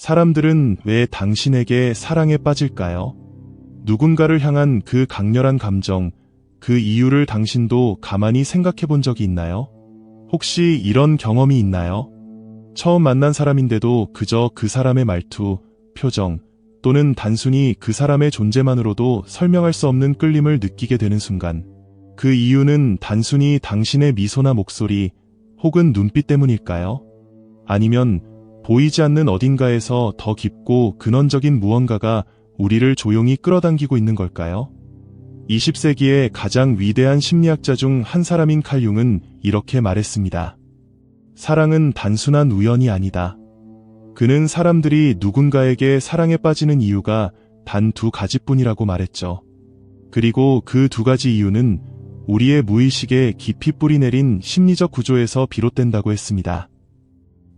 사람들은 왜 당신에게 사랑에 빠질까요? 누군가를 향한 그 강렬한 감정, 그 이유를 당신도 가만히 생각해 본 적이 있나요? 혹시 이런 경험이 있나요? 처음 만난 사람인데도 그저 그 사람의 말투, 표정, 또는 단순히 그 사람의 존재만으로도 설명할 수 없는 끌림을 느끼게 되는 순간, 그 이유는 단순히 당신의 미소나 목소리, 혹은 눈빛 때문일까요? 아니면 보이지 않는 어딘가에서 더 깊고 근원적인 무언가가 우리를 조용히 끌어당기고 있는 걸까요? 20세기의 가장 위대한 심리학자 중 한 사람인 칼 융은 이렇게 말했습니다. 사랑은 단순한 우연이 아니다. 그는 사람들이 누군가에게 사랑에 빠지는 이유가 단 두 가지뿐이라고 말했죠. 그리고 그 두 가지 이유는 우리의 무의식에 깊이 뿌리내린 심리적 구조에서 비롯된다고 했습니다.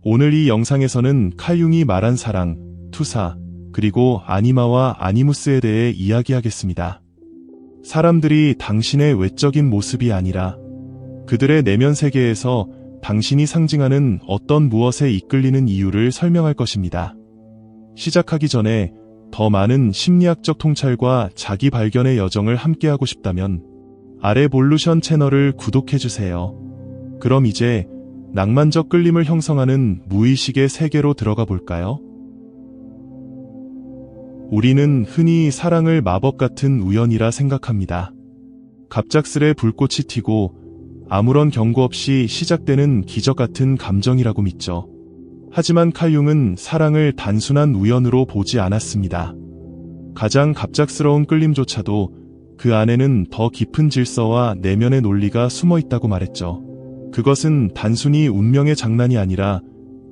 오늘 이 영상에서는 칼 융이 말한 사랑, 투사, 그리고 아니마와 아니무스에 대해 이야기하겠습니다. 사람들이 당신의 외적인 모습이 아니라 그들의 내면 세계에서 당신이 상징하는 어떤 무엇에 이끌리는 이유를 설명할 것입니다. 시작하기 전에 더 많은 심리학적 통찰과 자기 발견의 여정을 함께하고 싶다면 아래 볼루션 채널을 구독해주세요. 그럼 이제 낭만적 끌림을 형성하는 무의식의 세계로 들어가 볼까요? 우리는 흔히 사랑을 마법 같은 우연이라 생각합니다. 갑작스레 불꽃이 튀고 아무런 경고 없이 시작되는 기적 같은 감정이라고 믿죠. 하지만 칼 융은 사랑을 단순한 우연으로 보지 않았습니다. 가장 갑작스러운 끌림조차도 그 안에는 더 깊은 질서와 내면의 논리가 숨어 있다고 말했죠. 그것은 단순히 운명의 장난이 아니라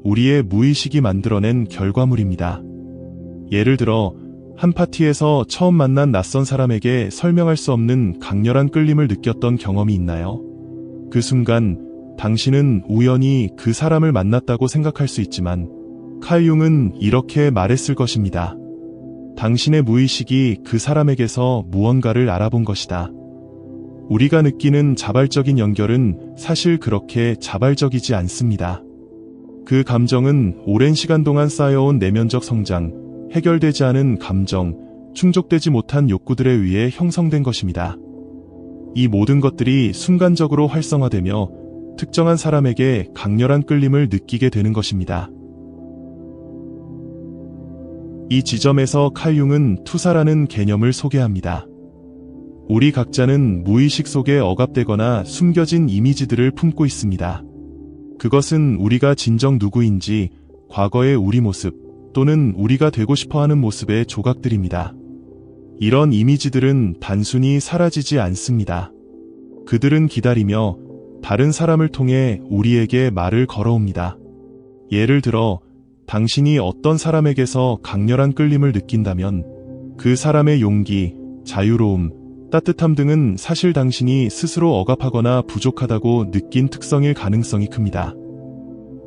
우리의 무의식이 만들어낸 결과물입니다. 예를 들어 한 파티에서 처음 만난 낯선 사람에게 설명할 수 없는 강렬한 끌림을 느꼈던 경험이 있나요? 그 순간 당신은 우연히 그 사람을 만났다고 생각할 수 있지만 칼 융은 이렇게 말했을 것입니다. 당신의 무의식이 그 사람에게서 무언가를 알아본 것이다. 우리가 느끼는 자발적인 연결은 사실 그렇게 자발적이지 않습니다. 그 감정은 오랜 시간 동안 쌓여온 내면적 성장, 해결되지 않은 감정, 충족되지 못한 욕구들에 의해 형성된 것입니다. 이 모든 것들이 순간적으로 활성화되며 특정한 사람에게 강렬한 끌림을 느끼게 되는 것입니다. 이 지점에서 칼 융은 투사라는 개념을 소개합니다. 우리 각자는 무의식 속에 억압되거나 숨겨진 이미지들을 품고 있습니다. 그것은 우리가 진정 누구인지, 과거의 우리 모습, 또는 우리가 되고 싶어하는 모습의 조각들입니다. 이런 이미지들은 단순히 사라지지 않습니다. 그들은 기다리며 다른 사람을 통해 우리에게 말을 걸어옵니다. 예를 들어 당신이 어떤 사람에게서 강렬한 끌림을 느낀다면 그 사람의 용기, 자유로움, 따뜻함 등은 사실 당신이 스스로 억압하거나 부족하다고 느낀 특성일 가능성이 큽니다.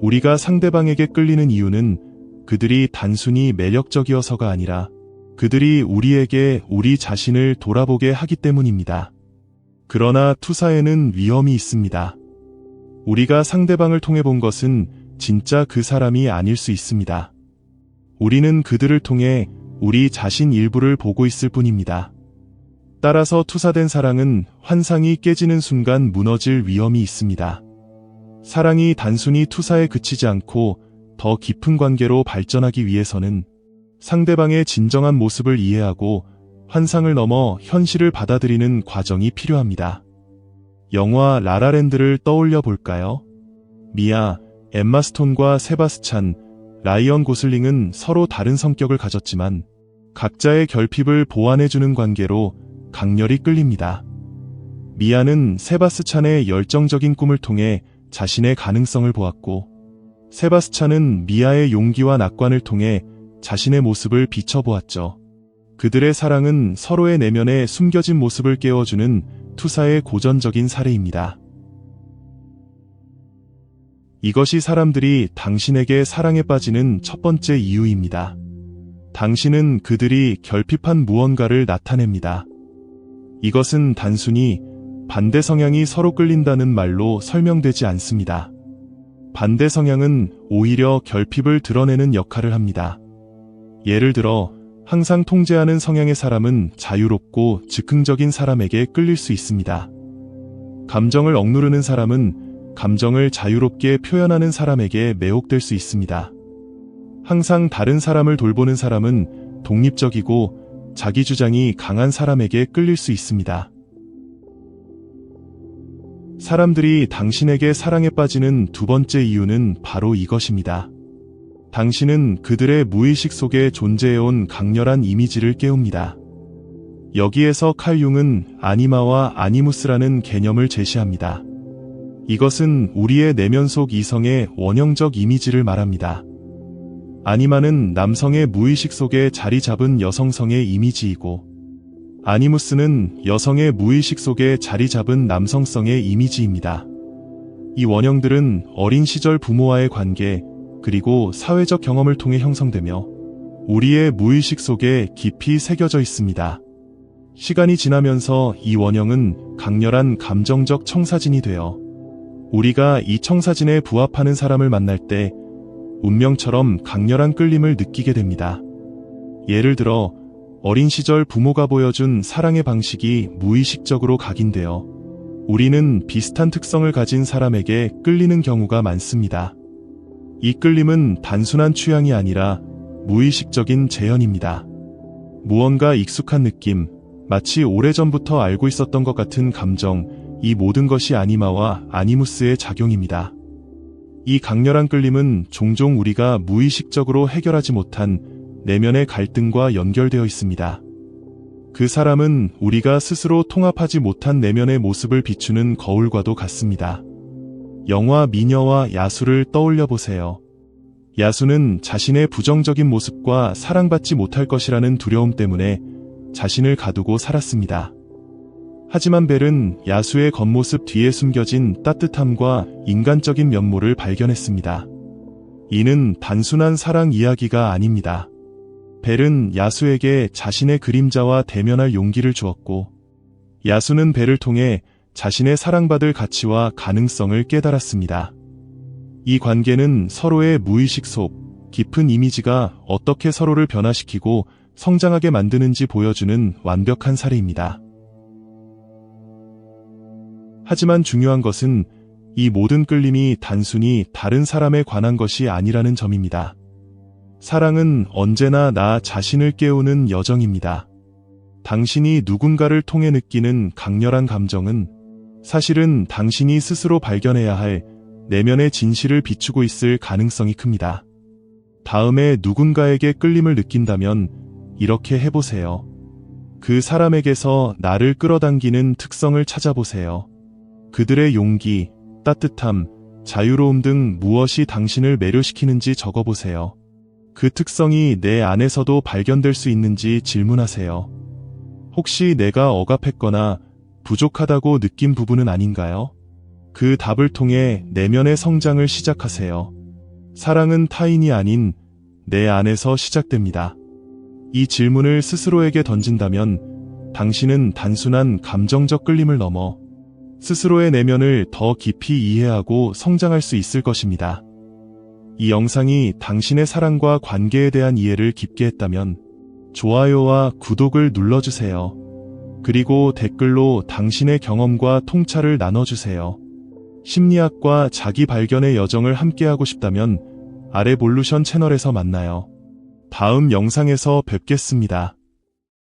우리가 상대방에게 끌리는 이유는 그들이 단순히 매력적이어서가 아니라 그들이 우리에게 우리 자신을 돌아보게 하기 때문입니다. 그러나 투사에는 위험이 있습니다. 우리가 상대방을 통해 본 것은 진짜 그 사람이 아닐 수 있습니다. 우리는 그들을 통해 우리 자신 일부를 보고 있을 뿐입니다. 따라서 투사된 사랑은 환상이 깨지는 순간 무너질 위험이 있습니다. 사랑이 단순히 투사에 그치지 않고 더 깊은 관계로 발전하기 위해서는 상대방의 진정한 모습을 이해하고 환상을 넘어 현실을 받아들이는 과정이 필요합니다. 영화 라라랜드를 떠올려 볼까요? 미아, 엠마 스톤과 세바스찬, 라이언 고슬링은 서로 다른 성격을 가졌지만 각자의 결핍을 보완해주는 관계로 강렬히 끌립니다. 미아는 세바스찬의 열정적인 꿈을 통해 자신의 가능성을 보았고, 세바스찬은 미아의 용기와 낙관을 통해 자신의 모습을 비춰보았죠. 그들의 사랑은 서로의 내면에 숨겨진 모습을 깨워주는 투사의 고전적인 사례입니다. 이것이 사람들이 당신에게 사랑에 빠지는 첫 번째 이유입니다. 당신은 그들이 결핍한 무언가를 나타냅니다. 이것은 단순히 반대 성향이 서로 끌린다는 말로 설명되지 않습니다. 반대 성향은 오히려 결핍을 드러내는 역할을 합니다. 예를 들어, 항상 통제하는 성향의 사람은 자유롭고 즉흥적인 사람에게 끌릴 수 있습니다. 감정을 억누르는 사람은 감정을 자유롭게 표현하는 사람에게 매혹될 수 있습니다. 항상 다른 사람을 돌보는 사람은 독립적이고 자기 주장이 강한 사람에게 끌릴 수 있습니다. 사람들이 당신에게 사랑에 빠지는 두 번째 이유는 바로 이것입니다. 당신은 그들의 무의식 속에 존재해온 강렬한 이미지를 깨웁니다. 여기에서 칼 융은 아니마와 아니무스라는 개념을 제시합니다. 이것은 우리의 내면 속 이성의 원형적 이미지를 말합니다. 아니마는 남성의 무의식 속에 자리 잡은 여성성의 이미지이고, 아니무스는 여성의 무의식 속에 자리 잡은 남성성의 이미지입니다. 이 원형들은 어린 시절 부모와의 관계, 그리고 사회적 경험을 통해 형성되며 우리의 무의식 속에 깊이 새겨져 있습니다. 시간이 지나면서 이 원형은 강렬한 감정적 청사진이 되어 우리가 이 청사진에 부합하는 사람을 만날 때 운명처럼 강렬한 끌림을 느끼게 됩니다. 예를 들어, 어린 시절 부모가 보여준 사랑의 방식이 무의식적으로 각인되어 우리는 비슷한 특성을 가진 사람에게 끌리는 경우가 많습니다. 이 끌림은 단순한 취향이 아니라 무의식적인 재현입니다. 무언가 익숙한 느낌, 마치 오래전부터 알고 있었던 것 같은 감정, 이 모든 것이 아니마와 아니무스의 작용입니다. 이 강렬한 끌림은 종종 우리가 무의식적으로 해결하지 못한 내면의 갈등과 연결되어 있습니다. 그 사람은 우리가 스스로 통합하지 못한 내면의 모습을 비추는 거울과도 같습니다. 영화 미녀와 야수를 떠올려 보세요. 야수는 자신의 부정적인 모습과 사랑받지 못할 것이라는 두려움 때문에 자신을 가두고 살았습니다. 하지만 벨은 야수의 겉모습 뒤에 숨겨진 따뜻함과 인간적인 면모를 발견했습니다. 이는 단순한 사랑 이야기가 아닙니다. 벨은 야수에게 자신의 그림자와 대면할 용기를 주었고, 야수는 벨을 통해 자신의 사랑받을 가치와 가능성을 깨달았습니다. 이 관계는 서로의 무의식 속 깊은 이미지가 어떻게 서로를 변화시키고 성장하게 만드는지 보여주는 완벽한 사례입니다. 하지만 중요한 것은 이 모든 끌림이 단순히 다른 사람에 관한 것이 아니라는 점입니다. 사랑은 언제나 나 자신을 깨우는 여정입니다. 당신이 누군가를 통해 느끼는 강렬한 감정은 사실은 당신이 스스로 발견해야 할 내면의 진실을 비추고 있을 가능성이 큽니다. 다음에 누군가에게 끌림을 느낀다면 이렇게 해보세요. 그 사람에게서 나를 끌어당기는 특성을 찾아보세요. 그들의 용기, 따뜻함, 자유로움 등 무엇이 당신을 매료시키는지 적어보세요. 그 특성이 내 안에서도 발견될 수 있는지 질문하세요. 혹시 내가 억압했거나 부족하다고 느낀 부분은 아닌가요? 그 답을 통해 내면의 성장을 시작하세요. 사랑은 타인이 아닌 내 안에서 시작됩니다. 이 질문을 스스로에게 던진다면 당신은 단순한 감정적 끌림을 넘어 스스로의 내면을 더 깊이 이해하고 성장할 수 있을 것입니다. 이 영상이 당신의 사랑과 관계에 대한 이해를 깊게 했다면 좋아요와 구독을 눌러주세요. 그리고 댓글로 당신의 경험과 통찰을 나눠주세요. 심리학과 자기 발견의 여정을 함께하고 싶다면 아래 볼루션 채널에서 만나요. 다음 영상에서 뵙겠습니다.